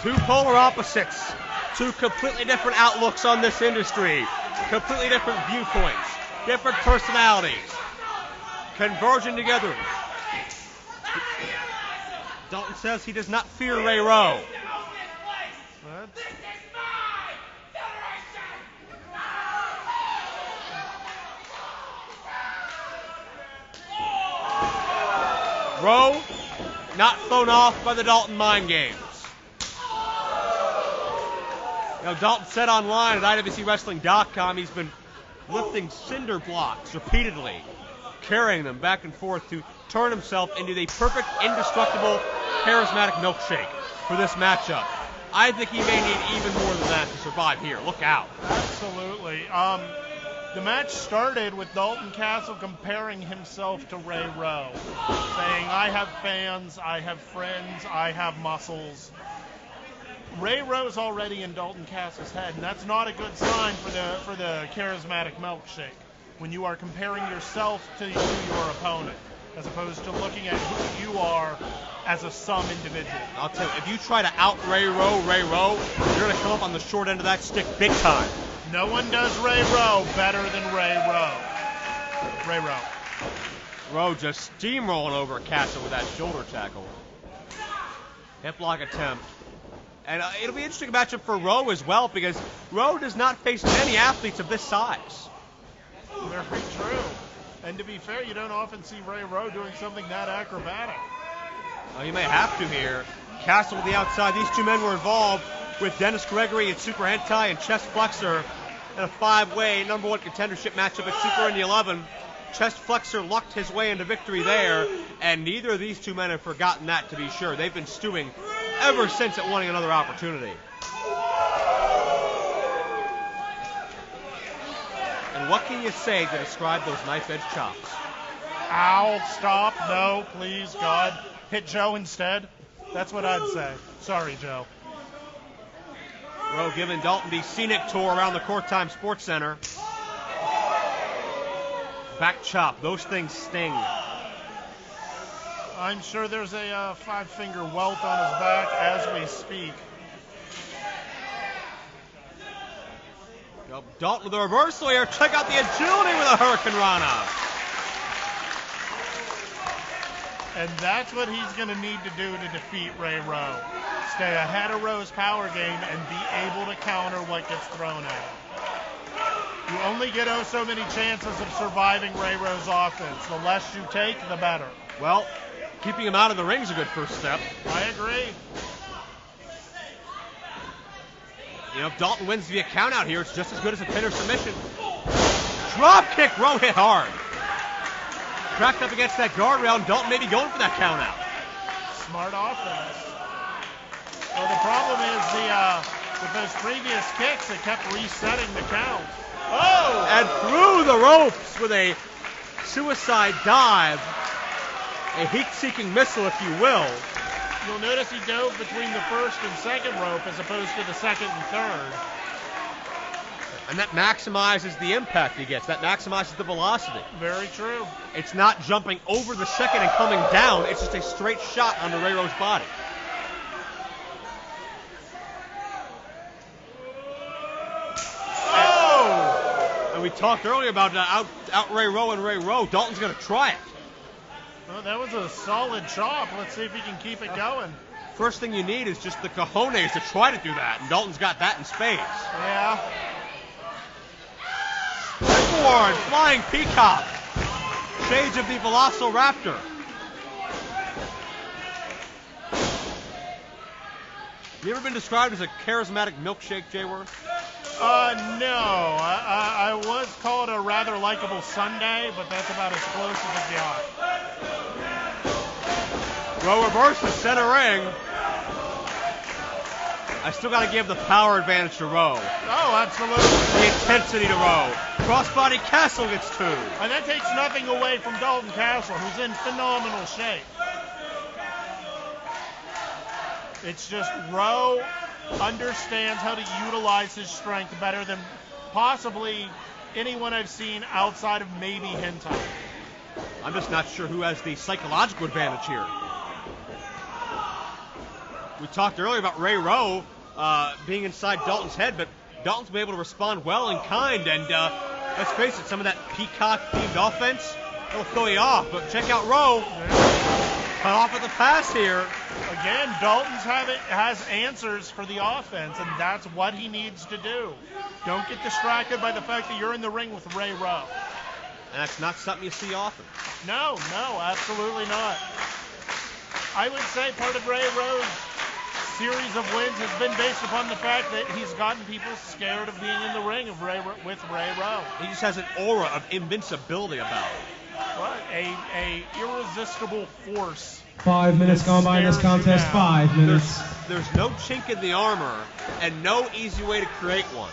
Two polar opposites. Two completely different outlooks on this industry. Completely different viewpoints. Different personalities. Converging together. Dalton says he does not fear Ray Rowe. Rowe not thrown off by the Dalton mind games. You know, Dalton said online at IndyWrestling.com he's been lifting cinder blocks repeatedly, carrying them back and forth to turn himself into the perfect, indestructible, charismatic milkshake for this matchup. I think he may need even more than that to survive here. Look out. Absolutely. The match started with Dalton Castle comparing himself to Ray Rowe, saying, I have fans, I have friends, I have muscles. Ray Rowe's already in Dalton Castle's head, and that's not a good sign for the charismatic milkshake when you are comparing yourself to your opponent, as opposed to looking at who you are as a sum individual. I'll tell you, if you try to out Ray Rowe, you're going to come up on the short end of that stick big time. No one does Ray Rowe better than Ray Rowe. Ray Rowe. Rowe just steamrolling over Castle with that shoulder tackle. Hip lock attempt. And it'll be an interesting matchup for Rowe as well, because Rowe does not face many athletes of this size. Very true. And to be fair, you don't often see Ray Rowe doing something that acrobatic. Well, you may have to here. Castle to the outside. These two men were involved with Dennis Gregory at Super Hentai and Chest Flexor in a 5-way #1 contendership matchup at Super Indy 11. Chest Flexor lucked his way into victory there, and neither of these two men have forgotten that, to be sure. They've been stewing ever since at wanting another opportunity. And what can you say to describe those knife-edge chops? Ow, stop, no, please, God. Hit Joe instead. That's what I'd say. Sorry, Joe. Rowe giving Dalton the scenic tour around the Court Time Sports Center. Back chop. Those things sting. I'm sure there's a 5-finger welt on his back as we speak. Dalton with a reversal here. Check out the agility with a Hurricane Rana. And that's what he's going to need to do to defeat Ray Rowe. Stay ahead of Rowe's power game and be able to counter what gets thrown at him. You only get so many chances of surviving Ray Rowe's offense. The less you take, the better. Well, keeping him out of the ring is a good first step. I agree. You know, if Dalton wins via count out here, it's just as good as a pin or submission. Drop kick. Rowe hit hard. Cracked up against that guardrail, and Dalton may be going for that count out. Smart offense. Well, the problem is with those previous kicks, it kept resetting the count. Oh! And through the ropes with a suicide dive. A heat-seeking missile, if you will. You'll notice he dove between the first and second rope as opposed to the second and third. And that maximizes the impact he gets. That maximizes the velocity. Very true. It's not jumping over the second and coming down. It's just a straight shot onto Ray Rowe's body. Oh! And we talked earlier about out Ray Rowe and Ray Rowe. Dalton's going to try it. Well, that was a solid chop. Let's see if he can keep it going. First thing you need is just the cojones to try to do that, and Dalton's got that in spades. Yeah. Forward, flying peacock. Shades of the Velociraptor. You ever been described as a charismatic milkshake, Jay Worth? No. I was called a rather likable Sunday, but that's about as close as it got. Rowe reverses center ring. I still got to give the power advantage to Rowe. Oh, absolutely. The intensity to Rowe. Crossbody Castle gets two. And that takes nothing away from Dalton Castle, who's in phenomenal shape. It's just Rowe understands how to utilize his strength better than possibly anyone I've seen outside of maybe Hentai. I'm just not sure who has the psychological advantage here. We talked earlier about Ray Rowe being inside Dalton's head, but Dalton's been able to respond well and kind, and let's face it, some of that peacock-themed offense, it'll throw you off, but check out Rowe. Cut off at the pass here. Again, Dalton's has answers for the offense, and that's what he needs to do. Don't get distracted by the fact that you're in the ring with Ray Rowe. And that's not something you see often. No, absolutely not. I would say part of Ray Rowe's series of wins has been based upon the fact that he's gotten people scared of being in the ring with Ray Rowe. He just has an aura of invincibility about him. What? A irresistible force. 5 minutes gone by in this contest. 5 minutes. There's no chink in the armor and no easy way to create one.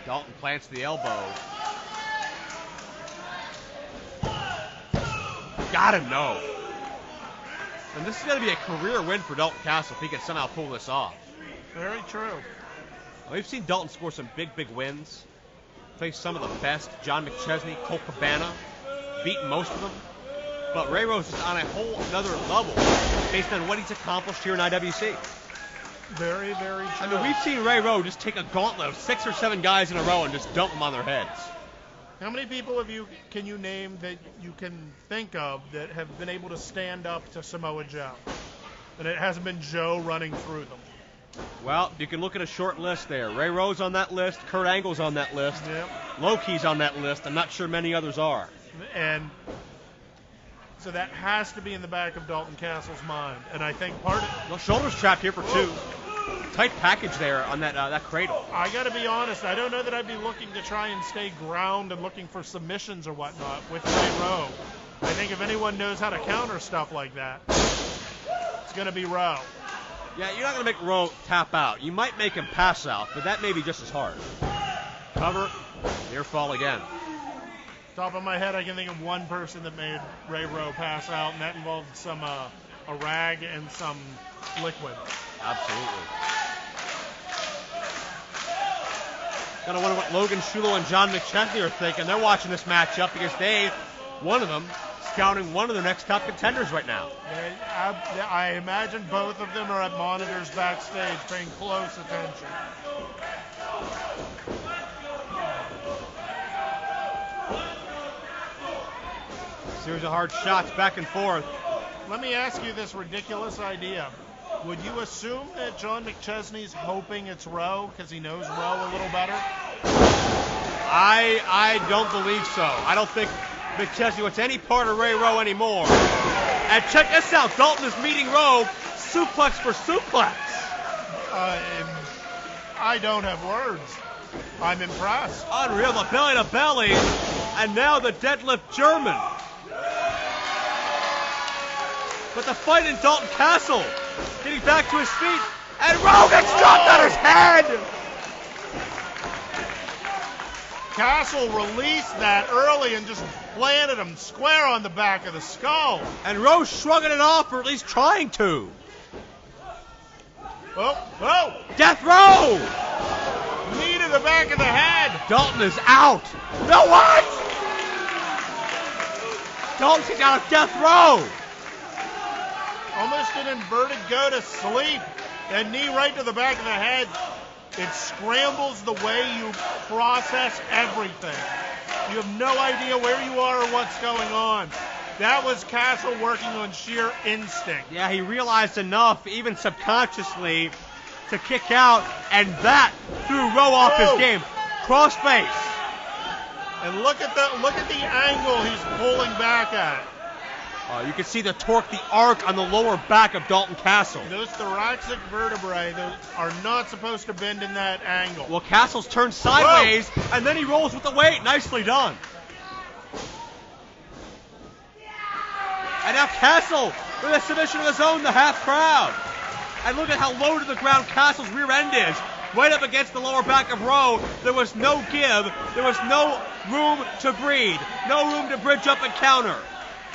Dalton plants the elbow. Gotta know. And this is going to be a career win for Dalton Castle if he can somehow pull this off. Very true. We've seen Dalton score some big wins. Faced some of the best. John McChesney, Colt Cabana, beaten most of them. But Ray Rowe's is on a whole another level based on what he's accomplished here in IWC. Very, very true. I mean, we've seen Ray Rowe just take a gauntlet of 6 or 7 guys in a row and just dump them on their heads. How many people can you name that you can think of that have been able to stand up to Samoa Joe? And it hasn't been Joe running through them. Well, you can look at a short list there. Ray Rowe's on that list. Kurt Angle's on that list. Yep. Loki's on that list. I'm not sure many others are. And so that has to be in the back of Dalton Castle's mind. And I think part of... Well, shoulders trapped here for 2. Tight package there on that cradle. I got to be honest. I don't know that I'd be looking to try and stay ground and looking for submissions or whatnot with Ray Rowe. I think if anyone knows how to counter stuff like that, it's going to be Rowe. Yeah, you're not going to make Rowe tap out. You might make him pass out, but that may be just as hard. Cover, near fall again. Top of my head, I can think of one person that made Ray Rowe pass out, and that involved some a rag and some liquid. Absolutely. Gotta wonder what Logan Shulo and John McChesney are thinking. They're watching this matchup because one of them, scouting one of their next top contenders right now. I imagine both of them are at monitors backstage paying close attention. Series of hard shots back and forth. Let me ask you this ridiculous idea. Would you assume that John McChesney's hoping it's Rowe because he knows Rowe a little better? I don't believe so. I don't think McChesney wants any part of Ray Rowe anymore. And check this out. Dalton is meeting Rowe suplex for suplex. I don't have words. I'm impressed. Unreal. The belly to belly. And now the deadlift German. But the fight in Dalton Castle. Getting back to his feet. And Rowe gets dropped on his head. Castle released that early and just planted him square on the back of the skull. And Rowe shrugging it off, or at least trying to. Oh! Death Row! Knee to the back of the head. Dalton is out. No, what? Dalton's down a Death Row. Almost an inverted go to sleep. And knee right to the back of the head. It scrambles the way you process everything. You have no idea where you are or what's going on. That was Castle working on sheer instinct. Yeah, he realized enough, even subconsciously, to kick out, and that threw Rowe off his game. Crossface. And look at the angle he's pulling back at. You can see the torque, the arc on the lower back of Dalton Castle. Those thoracic vertebrae are not supposed to bend in that angle. Well, Castle's turned sideways, and then he rolls with the weight. Nicely done. And now Castle with a submission of his own, the half crowd. And look at how low to the ground Castle's rear end is. Right up against the lower back of Rowe. There was no give. There was no room to breathe. No room to bridge up and counter.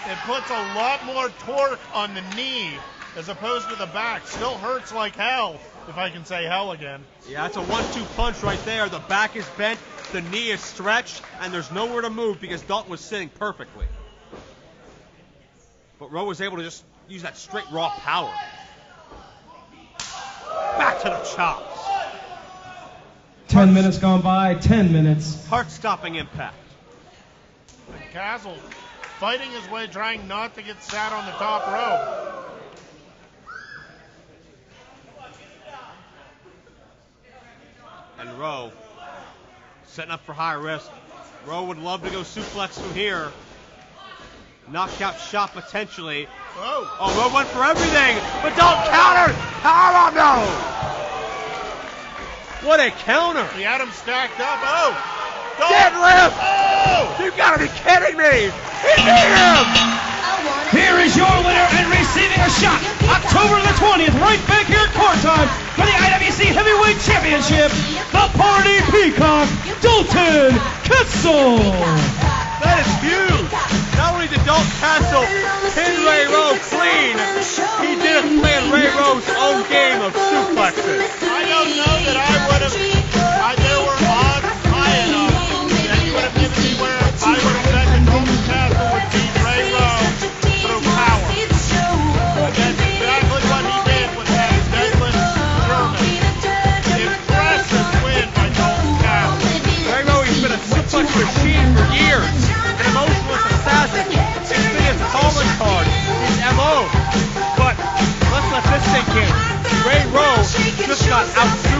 It puts a lot more torque on the knee as opposed to the back. Still hurts like hell, if I can say hell again. Yeah, it's a 1-2 punch right there. The back is bent, the knee is stretched, and there's nowhere to move because Dalton was sitting perfectly. But Rowe was able to just use that straight raw power. Back to the chops. 10 minutes gone by, 10 minutes. Heart-stopping impact. And Castle fighting his way, trying not to get sat on the top rope. And Rowe setting up for high risk. Rowe would love to go suplex from here. Knockout shot potentially. Oh, Rowe went for everything, but Dalton countered. How no? What a counter! he had him stacked up. Oh, Deadlift! Oh! You gotta be kidding me! He beat him! Here is your winner and receiving a shot, October the 20th, right back here at court time for the IWC Heavyweight Championship, the Party Peacock, Dalton Castle. That is huge! Not only did Dalton Castle pin Ray Rowe clean, he did it playing Ray Rowe's own game of suplexes. I don't know that I would have. There were odds high enough that you would have given me where I would have bet that Dalton Castle would beat Ray Rowe through power. But that's exactly what he did with that deadlift German. Impressive win by Dalton Castle. Ray Rowe has been a suplex machine for years. An emotionless assassin. It's been his calling card, his MO. But let's let this sink in. Ray Rowe just got outside.